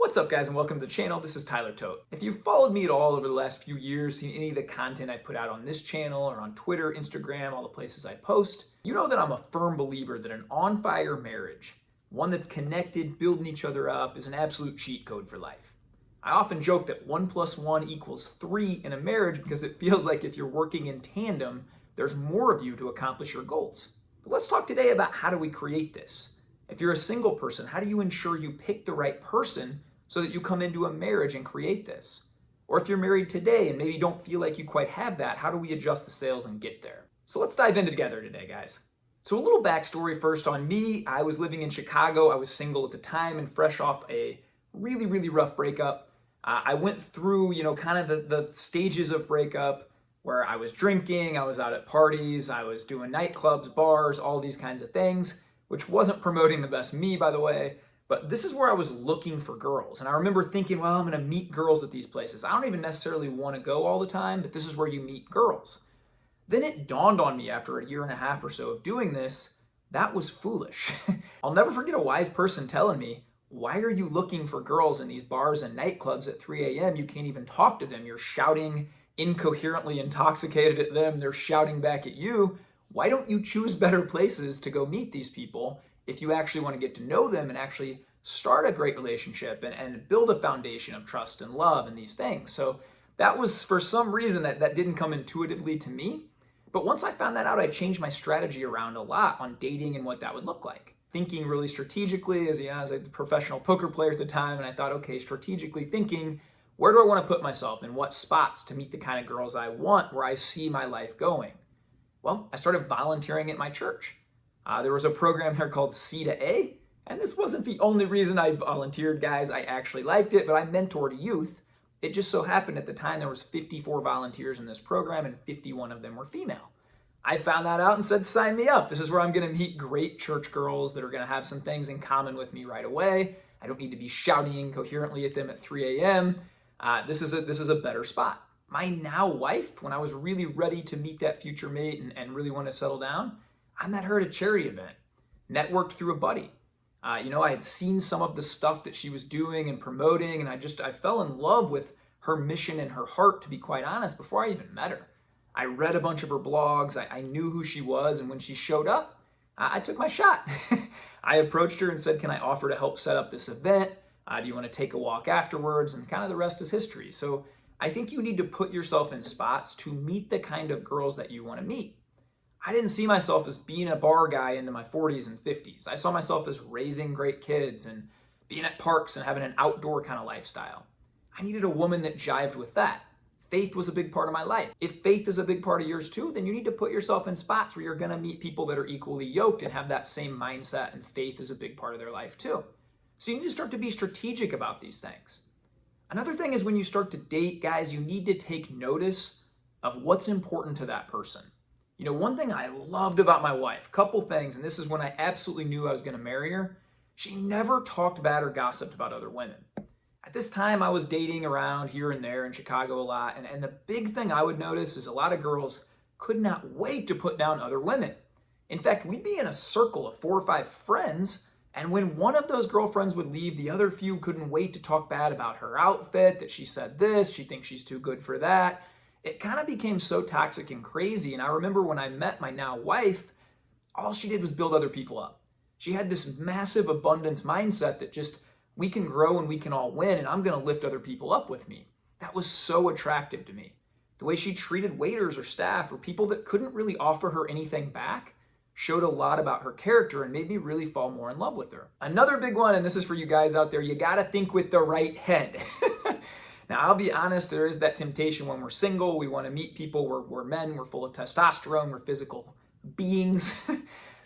What's up, guys, and welcome to the channel. This is Tyler Tote. If you've followed me at all over the last few years, seen any of the content I put out on this channel or on Twitter, Instagram, all the places I post, you know that I'm a firm believer that an on-fire marriage, one that's connected, building each other up, is an absolute cheat code for life. I often joke that 1 + 1 = 3 in a marriage because it feels like if you're working in tandem, there's more of you to accomplish your goals. But let's talk today about how do we create this. If you're a single person, how do you ensure you pick the right person so that you come into a marriage and create this? Or if you're married today and maybe don't feel like you quite have that, how do we adjust the sails and get there? So let's dive in together today, guys. So a little backstory first on me. I was living in Chicago. I was single at the time and fresh off a really rough breakup. I went through, kind of the stages of breakup where I was drinking, I was out at parties, I was doing nightclubs, bars, all these kinds of things, which wasn't promoting the best me, by the way. But this is where I was looking for girls. And I remember thinking, well, I'm going to meet girls at these places. I don't even necessarily want to go all the time, but this is where you meet girls. Then it dawned on me after a year and a half or so of doing this, that was foolish. I'll never forget a wise person telling me, why are you looking for girls in these bars and nightclubs at 3 a.m.? You can't even talk to them. You're shouting incoherently intoxicated at them. They're shouting back at you. Why don't you choose better places to go meet these people if you actually want to get to know them and actually start a great relationship and build a foundation of trust and love and these things? So that was, for some reason, that didn't come intuitively to me. But once I found that out, I changed my strategy around a lot on dating and what that would look like. Thinking really strategically as a professional poker player at the time, and I thought, okay, strategically thinking, where do I want to put myself in what spots to meet the kind of girls I want, where I see my life going? Well, I started volunteering at my church. There was a program there called C to A, and this wasn't the only reason I volunteered, guys. I actually liked it, but I mentored youth. It just so happened at the time there was 54 volunteers in this program, and 51 of them were female. I found that out and said, sign me up. This is where I'm going to meet great church girls that are going to have some things in common with me right away. I don't need to be shouting incoherently at them at 3 a.m. This is a better spot. My now wife, when I was really ready to meet that future mate and really want to settle down, I met her at a charity event, networked through a buddy. I had seen some of the stuff that she was doing and promoting, and I fell in love with her mission and her heart, to be quite honest, before I even met her. I read a bunch of her blogs. I knew who she was, and when she showed up, I took my shot. I approached her and said, can I offer to help set up this event? Do you want to take a walk afterwards? And kind of the rest is history. So I think you need to put yourself in spots to meet the kind of girls that you want to meet. I didn't see myself as being a bar guy into my 40s and 50s. I saw myself as raising great kids and being at parks and having an outdoor kind of lifestyle. I needed a woman that jived with that. Faith was a big part of my life. If faith is a big part of yours too, then you need to put yourself in spots where you're going to meet people that are equally yoked and have that same mindset, and faith is a big part of their life too. So you need to start to be strategic about these things. Another thing is when you start to date, guys, you need to take notice of what's important to that person. One thing I loved about my wife, couple things, and this is when I absolutely knew I was going to marry her, she never talked bad or gossiped about other women. At this time, I was dating around here and there in Chicago a lot, and the big thing I would notice is a lot of girls could not wait to put down other women. In fact, we'd be in a circle of 4 or 5 friends, and when one of those girlfriends would leave, the other few couldn't wait to talk bad about her outfit, that she said this, she thinks she's too good for that. It kind of became so toxic and crazy. And I remember when I met my now wife, all she did was build other people up. She had this massive abundance mindset that just, we can grow and we can all win, and I'm going to lift other people up with me. That was so attractive to me. The way she treated waiters or staff or people that couldn't really offer her anything back showed a lot about her character and made me really fall more in love with her. Another big one, and this is for you guys out there, you got to think with the right head. Now, I'll be honest, there is that temptation when we're single. We want to meet people. We're men. We're full of testosterone. We're physical beings.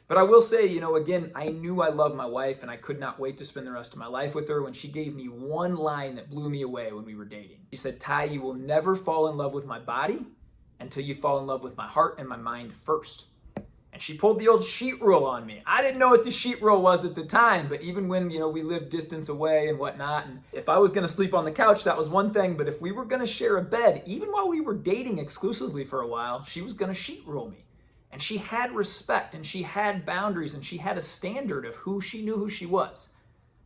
But I will say, again, I knew I loved my wife, and I could not wait to spend the rest of my life with her when she gave me one line that blew me away when we were dating. She said, Ty, you will never fall in love with my body until you fall in love with my heart and my mind first. And she pulled the old sheet rule on me. I didn't know what the sheet rule was at the time, but even when, we lived distance away and whatnot, and if I was going to sleep on the couch, that was one thing, but if we were going to share a bed, even while we were dating exclusively for a while, she was going to sheet rule me. And she had respect, and she had boundaries, and she had a standard of who she knew who she was.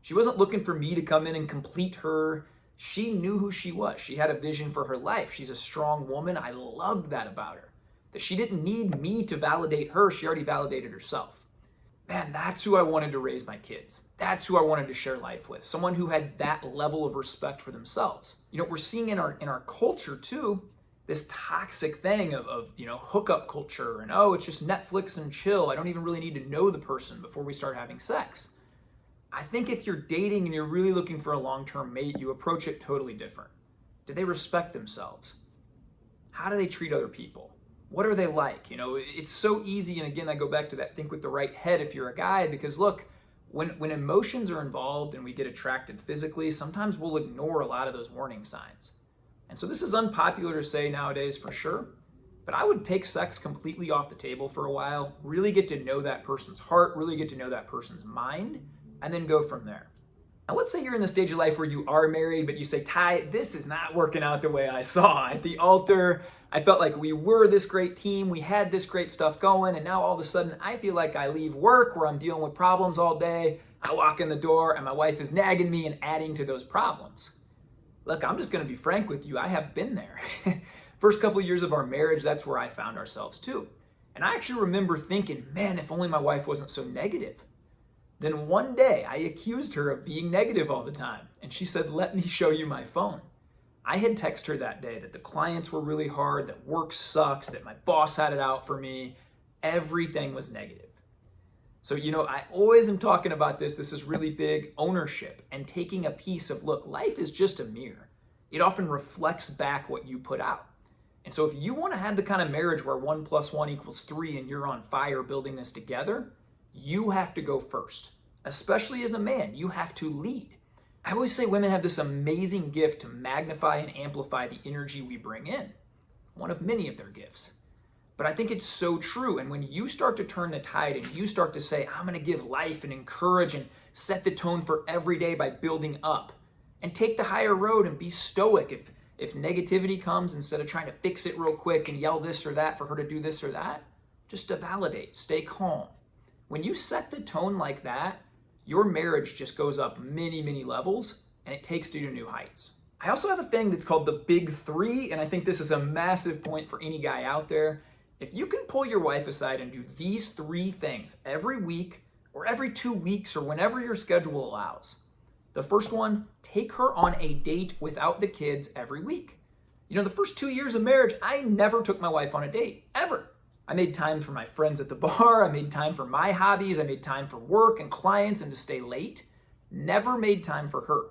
She wasn't looking for me to come in and complete her. She knew who she was. She had a vision for her life. She's a strong woman. I loved that about her. That she didn't need me to validate her. She already validated herself. Man, that's who I wanted to raise my kids. That's who I wanted to share life with. Someone who had that level of respect for themselves. We're seeing in our culture too, this toxic thing of hookup culture and, oh, it's just Netflix and chill. I don't even really need to know the person before we start having sex. I think if you're dating and you're really looking for a long-term mate, you approach it totally different. Do they respect themselves? How do they treat other people? What are they like? It's so easy. And again, I go back to that think with the right head if you're a guy, because look, when emotions are involved and we get attracted physically, sometimes we'll ignore a lot of those warning signs. And so this is unpopular to say nowadays for sure, but I would take sex completely off the table for a while, really get to know that person's heart, really get to know that person's mind, and then go from there. Now, let's say you're in the stage of life where you are married, but you say, Ty, this is not working out the way I saw. At the altar, I felt like we were this great team, we had this great stuff going, and now all of a sudden I feel like I leave work where I'm dealing with problems all day, I walk in the door and my wife is nagging me and adding to those problems. Look, I'm just gonna be frank with you, I have been there. First couple of years of our marriage, that's where I found ourselves too. And I actually remember thinking, man, if only my wife wasn't so negative. Then one day I accused her of being negative all the time. And she said, let me show you my phone. I had texted her that day that the clients were really hard, that work sucked, that my boss had it out for me. Everything was negative. So, I always am talking about this. This is really big, ownership and taking a piece of, look, life is just a mirror. It often reflects back what you put out. And so if you want to have the kind of marriage where 1 + 1 = 3 and you're on fire building this together, you have to go first. Especially as a man, you have to lead. I always say women have this amazing gift to magnify and amplify the energy we bring in. One of many of their gifts. But I think it's so true. And when you start to turn the tide and you start to say, I'm going to give life and encourage and set the tone for every day by building up and take the higher road and be stoic. If negativity comes, instead of trying to fix it real quick and yell this or that for her to do this or that, just to validate, stay calm. When you set the tone like that, your marriage just goes up many, many levels and it takes you to new heights. I also have a thing that's called the big 3, and I think this is a massive point for any guy out there. If you can pull your wife aside and do these 3 things every week or every 2 weeks or whenever your schedule allows. The first one, take her on a date without the kids every week. The first 2 years of marriage, I never took my wife on a date, ever. I made time for my friends at the bar. I made time for my hobbies. I made time for work and clients and to stay late. Never made time for her.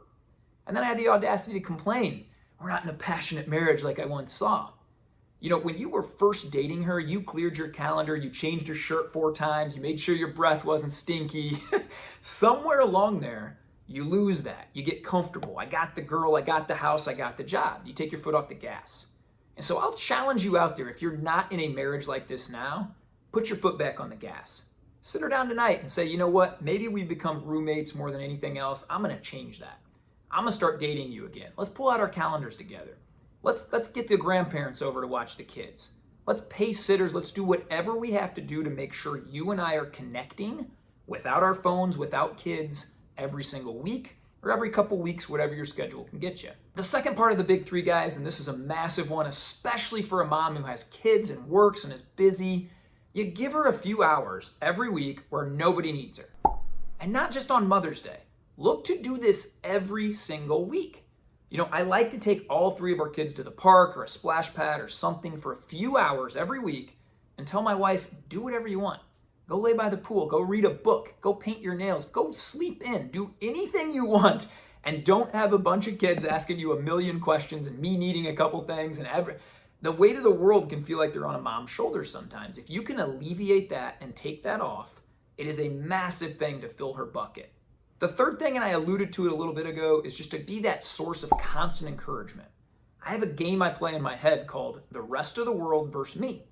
And then I had the audacity to complain, we're not in a passionate marriage like I once saw. When you were first dating her, you cleared your calendar, you changed your shirt 4 times, you made sure your breath wasn't stinky. Somewhere along there, you lose that. You get comfortable. I got the girl, I got the house, I got the job. You take your foot off the gas. And so I'll challenge you out there, if you're not in a marriage like this now, put your foot back on the gas. Sit her down tonight and say, you know what, maybe we become roommates more than anything else. I'm gonna change that. I'm gonna start dating you again. Let's pull out our calendars together. Let's get the grandparents over to watch the kids. Let's pay sitters. Let's do whatever we have to do to make sure you and I are connecting without our phones, without kids, every single week. Or every couple weeks, whatever your schedule can get you. The second part of the big 3, guys, and this is a massive one, especially for a mom who has kids and works and is busy, you give her a few hours every week where nobody needs her. And not just on Mother's Day. Look to do this every single week. I like to take all 3 of our kids to the park or a splash pad or something for a few hours every week and tell my wife, do whatever you want. Go lay by the pool, go read a book, go paint your nails, go sleep in, do anything you want, and don't have a bunch of kids asking you a million questions and me needing a couple things and the weight of the world can feel like they're on a mom's shoulders sometimes. If you can alleviate that and take that off, it is a massive thing to fill her bucket. The third thing, and I alluded to it a little bit ago, is just to be that source of constant encouragement. I have a game I play in my head called The Rest of the World versus Me.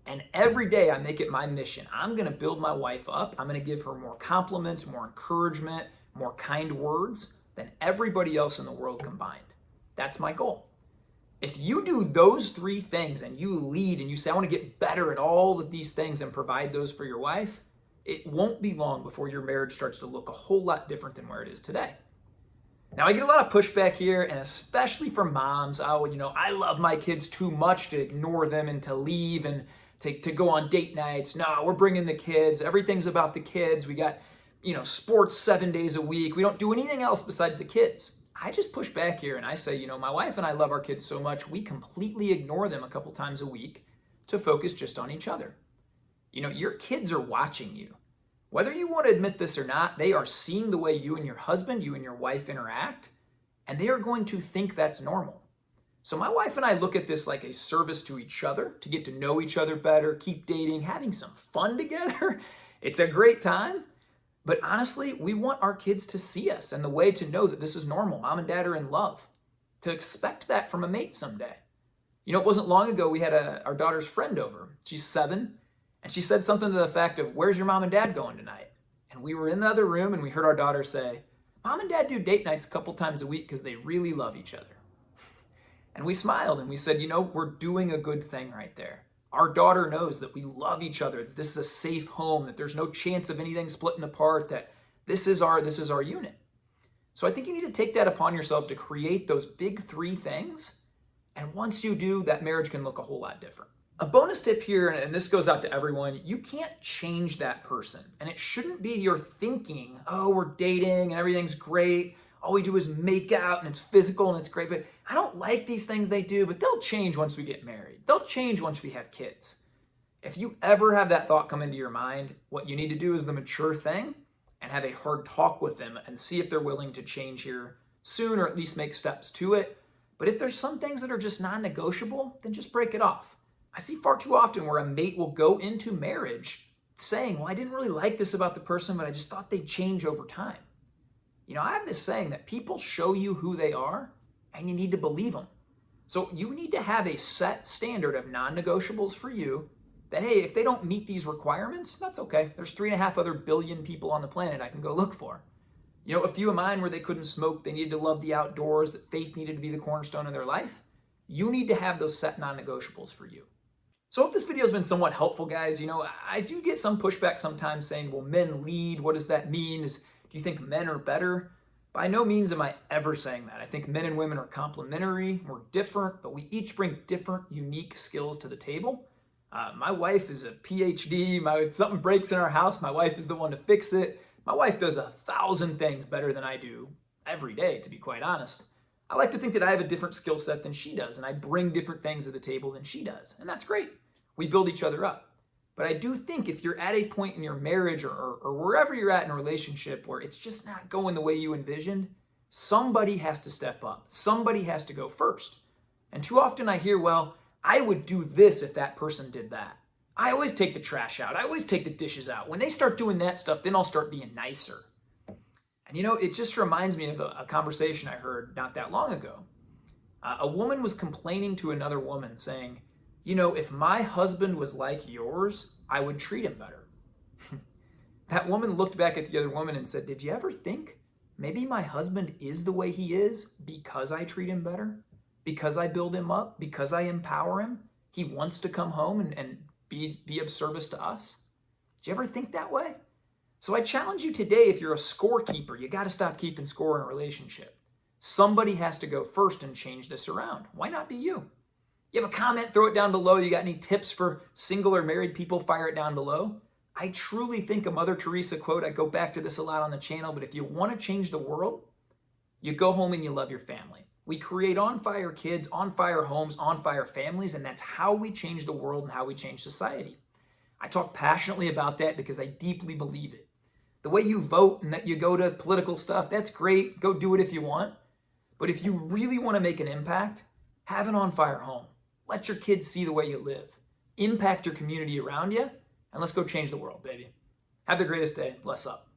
And every day I make it my mission. I'm going to build my wife up. I'm going to give her more compliments, more encouragement, more kind words than everybody else in the world combined. That's my goal. If you do those 3 things and you lead and you say, I want to get better at all of these things and provide those for your wife, it won't be long before your marriage starts to look a whole lot different than where it is today. Now, I get a lot of pushback here, and especially from moms. Oh, I love my kids too much to ignore them and to leave and to go on date nights. No, we're bringing the kids. Everything's about the kids. We got, sports 7 days a week. We don't do anything else besides the kids. I just push back here and I say, my wife and I love our kids so much, we completely ignore them a couple times a week to focus just on each other. Your kids are watching you. Whether you want to admit this or not, they are seeing the way you and your husband, you and your wife interact, and they are going to think that's normal. So my wife and I look at this like a service to each other, to get to know each other better, keep dating, having some fun together. It's a great time. But honestly, we want our kids to see us, and the way to know that this is normal, mom and dad are in love, to expect that from a mate someday. It wasn't long ago we had our daughter's friend over. She's 7. And she said something to the effect of, "Where's your mom and dad going tonight?" And we were in the other room and we heard our daughter say, "Mom and dad do date nights a couple times a week because they really love each other." And we smiled and we said, we're doing a good thing right there. Our daughter knows that we love each other, that this is a safe home, that there's no chance of anything splitting apart, that this is our unit. So I think you need to take that upon yourself to create those big 3 things. And once you do, that marriage can look a whole lot different. A bonus tip here, and this goes out to everyone, you can't change that person. And it shouldn't be your thinking, oh, we're dating and everything's great. All we do is make out and it's physical and it's great. But I don't like these things they do, but they'll change once we get married. They'll change once we have kids. If you ever have that thought come into your mind, what you need to do is the mature thing and have a hard talk with them and see if they're willing to change here soon or at least make steps to it. But if there's some things that are just non-negotiable, then just break it off. I see far too often where a mate will go into marriage saying, well, I didn't really like this about the person, but I just thought they'd change over time. I have this saying that people show you who they are and you need to believe them. So you need to have a set standard of non-negotiables for you that, hey, if they don't meet these requirements, that's okay. There's 3.5 other billion people on the planet I can go look for. A few of mine where they couldn't smoke, they needed to love the outdoors, that faith needed to be the cornerstone of their life. You need to have those set non-negotiables for you. So I hope this video has been somewhat helpful, guys. I do get some pushback sometimes saying, well, men lead. What does that mean? Do you think men are better? By no means am I ever saying that. I think men and women are complementary. We're different, but we each bring different, unique skills to the table. My wife is a PhD. If something breaks in our house, my wife is the one to fix it. My wife does 1,000 things better than I do every day, to be quite honest. I like to think that I have a different skill set than she does, and I bring different things to the table than she does, and that's great. We build each other up. But I do think if you're at a point in your marriage or wherever you're at in a relationship where it's just not going the way you envisioned, somebody has to step up. Somebody has to go first. And too often I hear, well, I would do this if that person did that. I always take the trash out. I always take the dishes out. When they start doing that stuff, then I'll start being nicer. And it just reminds me of a conversation I heard not that long ago. A woman was complaining to another woman saying, if my husband was like yours, I would treat him better. That woman looked back at the other woman and said, did you ever think maybe my husband is the way he is because I treat him better? Because I build him up? Because I empower him? He wants to come home and be of service to us? Did you ever think that way? So I challenge you today, if you're a scorekeeper, you got to stop keeping score in a relationship. Somebody has to go first and change this around. Why not be you? You have a comment, throw it down below. You got any tips for single or married people, fire it down below. I truly think a Mother Teresa quote, I go back to this a lot on the channel, but if you want to change the world, you go home and you love your family. We create on-fire kids, on-fire homes, on-fire families, and that's how we change the world and how we change society. I talk passionately about that because I deeply believe it. The way you vote and that you go to political stuff, that's great. Go do it if you want. But if you really want to make an impact, have an on-fire home. Let your kids see the way you live. Impact your community around you, and let's go change the world, baby. Have the greatest day. Bless up.